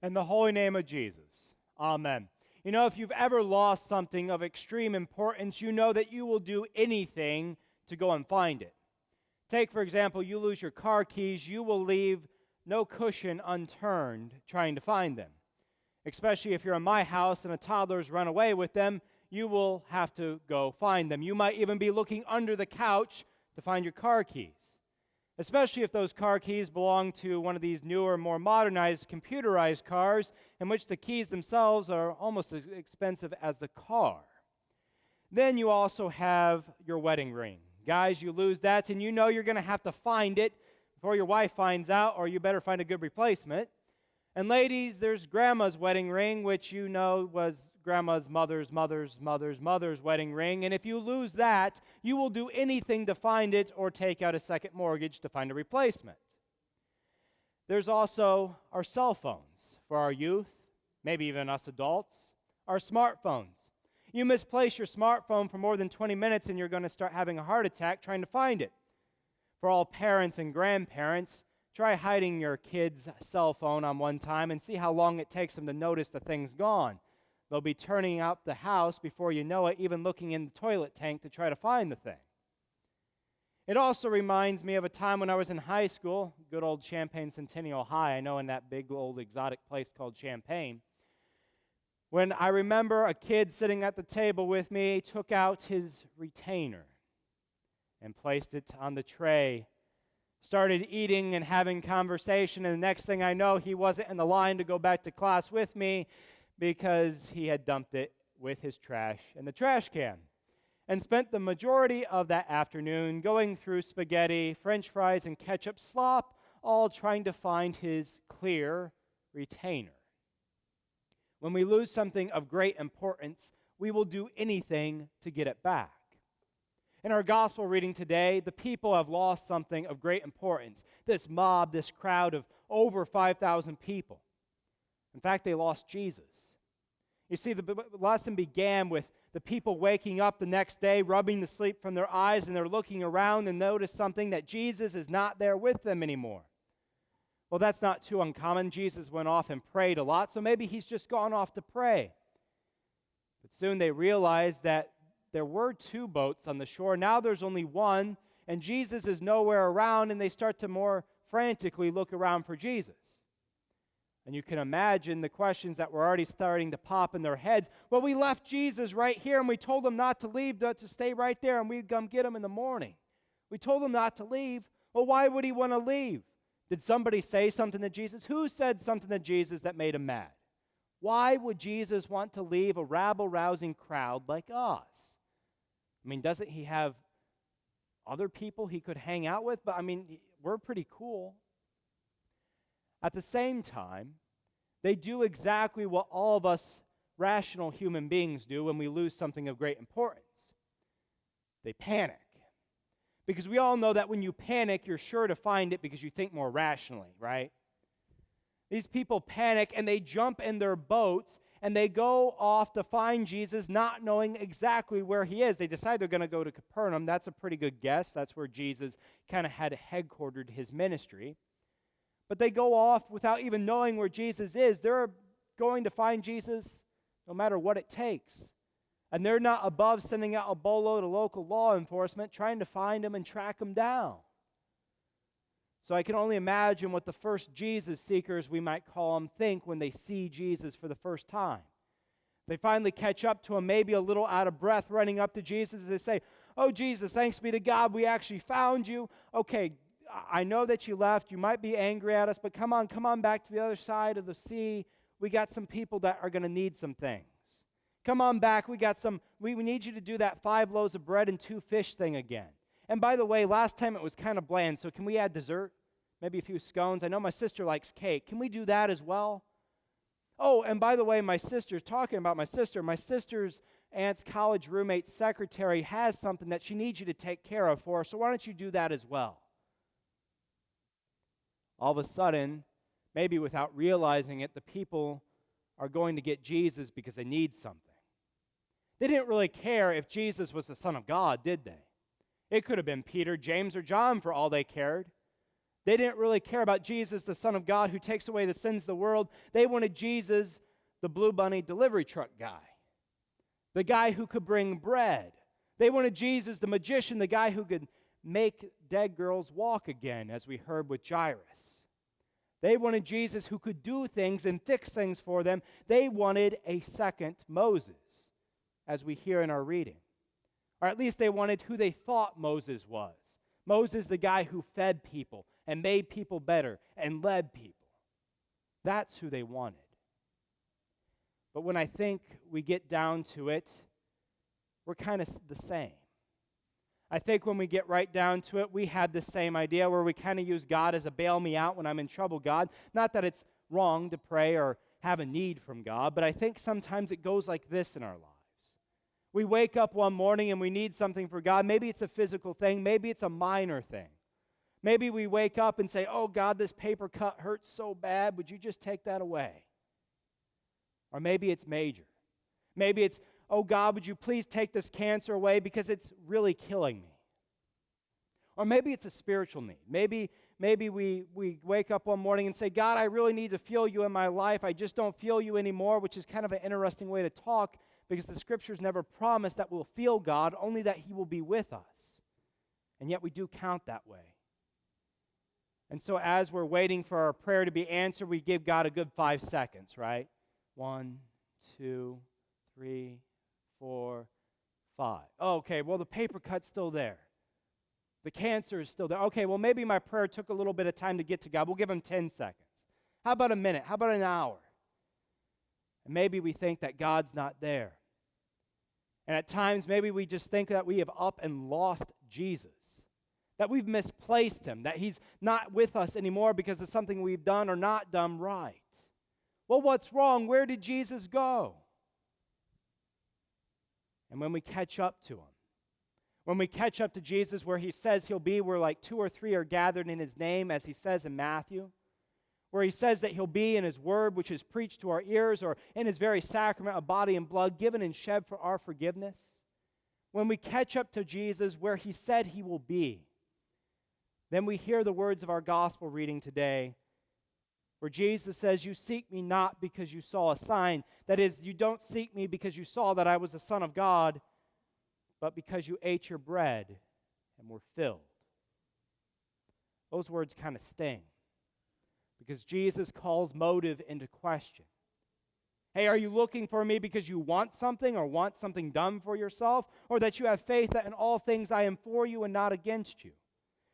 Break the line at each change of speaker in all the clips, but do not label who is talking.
In the holy name of Jesus, amen. You know, if you've ever lost something of extreme importance, you know that you will do anything to go and find it. Take, for example, you lose your car keys, you will leave no cushion unturned trying to find them. Especially if you're in my house and a toddler's run away with them, you will have to go find them. You might even be looking under the couch to find your car keys. Especially if those car keys belong to one of these newer, more modernized, computerized cars in which the keys themselves are almost as expensive as the car. Then you also have your wedding ring. Guys, you lose that and you know you're going to have to find it before your wife finds out, or you better find a good replacement. And ladies, there's grandma's wedding ring, which you know was grandma's mother's wedding ring. And if you lose that, you will do anything to find it or take out a second mortgage to find a replacement. There's also our cell phones for our youth, maybe even us adults, our smartphones. You misplace your smartphone for more than 20 minutes and you're going to start having a heart attack trying to find it. For all parents and grandparents, try hiding your kid's cell phone on one time and see how long it takes them to notice the thing's gone. They'll be turning out the house before you know it, even looking in the toilet tank to try to find the thing. It also reminds me of a time when I was in high school, good old Champaign Centennial High, I know, in that big old exotic place called Champaign, when I remember a kid sitting at the table with me took out his retainer and placed it on the tray, started eating and having conversation, and the next thing I know, he wasn't in the line to go back to class with me because he had dumped it with his trash in the trash can and spent the majority of that afternoon going through spaghetti, French fries, and ketchup slop, all trying to find his clear retainer. When we lose something of great importance, we will do anything to get it back. In our gospel reading today, the people have lost something of great importance. This mob, this crowd of over 5,000 people. In fact, they lost Jesus. You see, the lesson began with the people waking up the next day, rubbing the sleep from their eyes, and they're looking around and notice something, that Jesus is not there with them anymore. Well, that's not too uncommon. Jesus went off and prayed a lot, so maybe he's just gone off to pray. But soon they realized that there were two boats on the shore. Now there's only one, and Jesus is nowhere around, and they start to more frantically look around for Jesus. And you can imagine the questions that were already starting to pop in their heads. Well, we left Jesus right here, and we told him not to leave, to stay right there, and we'd come get him in the morning. We told him not to leave. Well, why would he want to leave? Did somebody say something to Jesus? Who said something to Jesus that made him mad? Why would Jesus want to leave a rabble-rousing crowd like us? I mean, doesn't he have other people he could hang out with? But I mean, we're pretty cool. At the same time, they do exactly what all of us rational human beings do when we lose something of great importance. They panic. Because we all know that when you panic, you're sure to find it because you think more rationally, right? These people panic and they jump in their boats and they go off to find Jesus, not knowing exactly where he is. They decide they're going to go to Capernaum. That's a pretty good guess. That's where Jesus kind of had headquartered his ministry. But they go off without even knowing where Jesus is. They're going to find Jesus no matter what it takes. And they're not above sending out a bolo to local law enforcement trying to find him and track him down. So I can only imagine what the first Jesus seekers, we might call them, think when they see Jesus for the first time. They finally catch up to him, maybe a little out of breath, running up to Jesus. They say, "Oh, Jesus, thanks be to God, we actually found you. Okay, I know that you left. You might be angry at us, but come on back to the other side of the sea. We got some people that are going to need some things. Come on back. We need you to do that 5 loaves of bread and 2 fish thing again. And by the way, last time it was kind of bland, so can we add dessert? Maybe a few scones. I know my sister likes cake. Can we do that as well? Oh, and by the way, talking about my sister's aunt's college roommate's secretary has something that she needs you to take care of for her, so why don't you do that as well?" All of a sudden, maybe without realizing it, the people are going to get Jesus because they need something. They didn't really care if Jesus was the Son of God, did they? It could have been Peter, James, or John for all they cared. They didn't really care about Jesus, the Son of God, who takes away the sins of the world. They wanted Jesus, the Blue Bunny delivery truck guy, the guy who could bring bread. They wanted Jesus, the magician, the guy who could make dead girls walk again, as we heard with Jairus. They wanted Jesus who could do things and fix things for them. They wanted a second Moses, as we hear in our reading. Or at least they wanted who they thought Moses was. Moses, the guy who fed people and made people better and led people. That's who they wanted. But when I think we get down to it, we're kind of the same. I think when we get right down to it, we have the same idea where we kind of use God as a bail me out when I'm in trouble God. Not that it's wrong to pray or have a need from God, but I think sometimes it goes like this in our lives. We wake up one morning and we need something for God. Maybe it's a physical thing. Maybe it's a minor thing. Maybe we wake up and say, oh God, this paper cut hurts so bad. Would you just take that away? Or maybe it's major. Maybe it's, oh God, would you please take this cancer away because it's really killing me? Or maybe it's a spiritual need. Maybe we wake up one morning and say, God, I really need to feel you in my life. I just don't feel you anymore, which is kind of an interesting way to talk because the Scriptures never promise that we'll feel God, only that He will be with us. And yet we do count that way. And so as we're waiting for our prayer to be answered, we give God a good 5 seconds, right? 1, 2, 3, 4, 5. Oh, okay, well, the paper cut's still there. The cancer is still there. Okay, well, maybe my prayer took a little bit of time to get to God. We'll give Him 10 seconds. How about a minute? How about an hour? And maybe we think that God's not there. And at times, maybe we just think that we have up and lost Jesus, that we've misplaced Him, that He's not with us anymore because of something we've done or not done right. Well, what's wrong? Where did Jesus go? And when we catch up to Him, when we catch up to Jesus where He says He'll be where like 2 or 3 are gathered in His name, as He says in Matthew, where He says that He'll be in His word, which is preached to our ears, or in His very sacrament of body and blood given and shed for our forgiveness, when we catch up to Jesus where He said He will be, then we hear the words of our gospel reading today, where Jesus says, you seek me not because you saw a sign. That is, you don't seek me because you saw that I was the Son of God, but because you ate your bread and were filled. Those words kind of sting, because Jesus calls motive into question. Hey, are you looking for me because you want something or want something done for yourself, or that you have faith that in all things I am for you and not against you?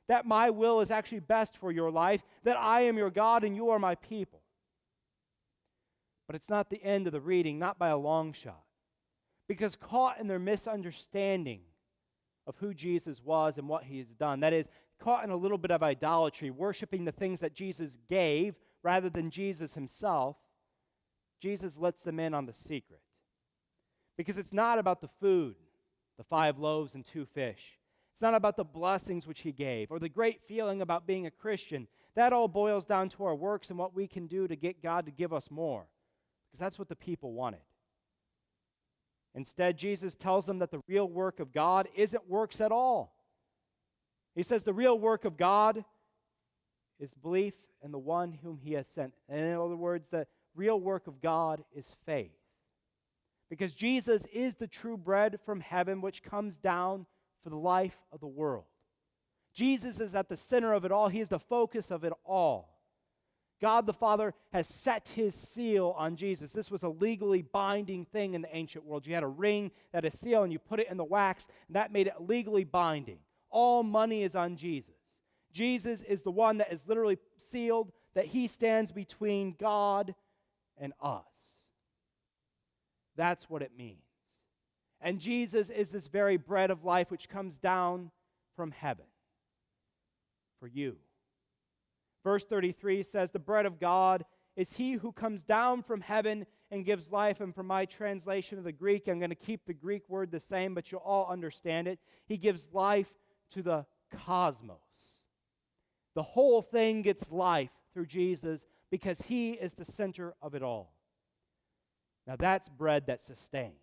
That my will is actually best for your life, that I am your God and you are my people. But it's not the end of the reading, not by a long shot. Because caught in their misunderstanding of who Jesus was and what He has done, that is, caught in a little bit of idolatry, worshiping the things that Jesus gave rather than Jesus Himself, Jesus lets them in on the secret. Because it's not about the food, the 5 loaves and 2 fish. It's not about the blessings which He gave or the great feeling about being a Christian. That all boils down to our works and what we can do to get God to give us more, because that's what the people wanted. Instead, Jesus tells them that the real work of God isn't works at all. He says the real work of God is belief in the one whom He has sent. And in other words, the real work of God is faith. Because Jesus is the true bread from heaven which comes down for the life of the world. Jesus is at the center of it all. He is the focus of it all. God the Father has set His seal on Jesus. This was a legally binding thing in the ancient world. You had a ring that had a seal and you put it in the wax, and that made it legally binding. All money is on Jesus. Jesus is the one that is literally sealed, that He stands between God and us. That's what it means. And Jesus is this very bread of life which comes down from heaven for you. Verse 33 says, the bread of God is He who comes down from heaven and gives life. And from my translation of the Greek, I'm going to keep the Greek word the same, but you'll all understand it. He gives life to the cosmos. The whole thing gets life through Jesus because He is the center of it all. Now that's bread that sustains.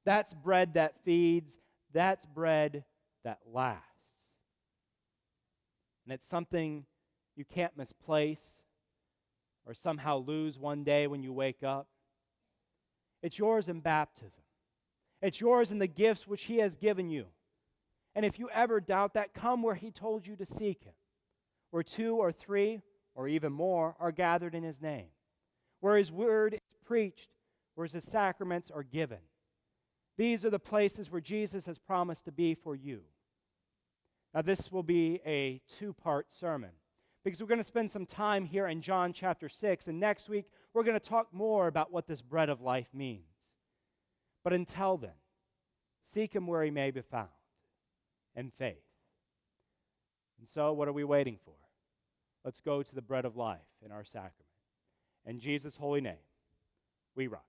That's bread that feeds. That's bread that lasts. And it's something you can't misplace or somehow lose one day when you wake up. It's yours in baptism. It's yours in the gifts which He has given you. And if you ever doubt that, come where He told you to seek Him, where 2 or 3 or even more are gathered in His name, where His word is preached, where His sacraments are given. These are the places where Jesus has promised to be for you. Now, this will be a 2-part sermon because we're going to spend some time here in John chapter 6, and next week we're going to talk more about what this bread of life means. But until then, seek Him where He may be found, in faith. And so, what are we waiting for? Let's go to the bread of life in our sacrament. In Jesus' holy name, we rise.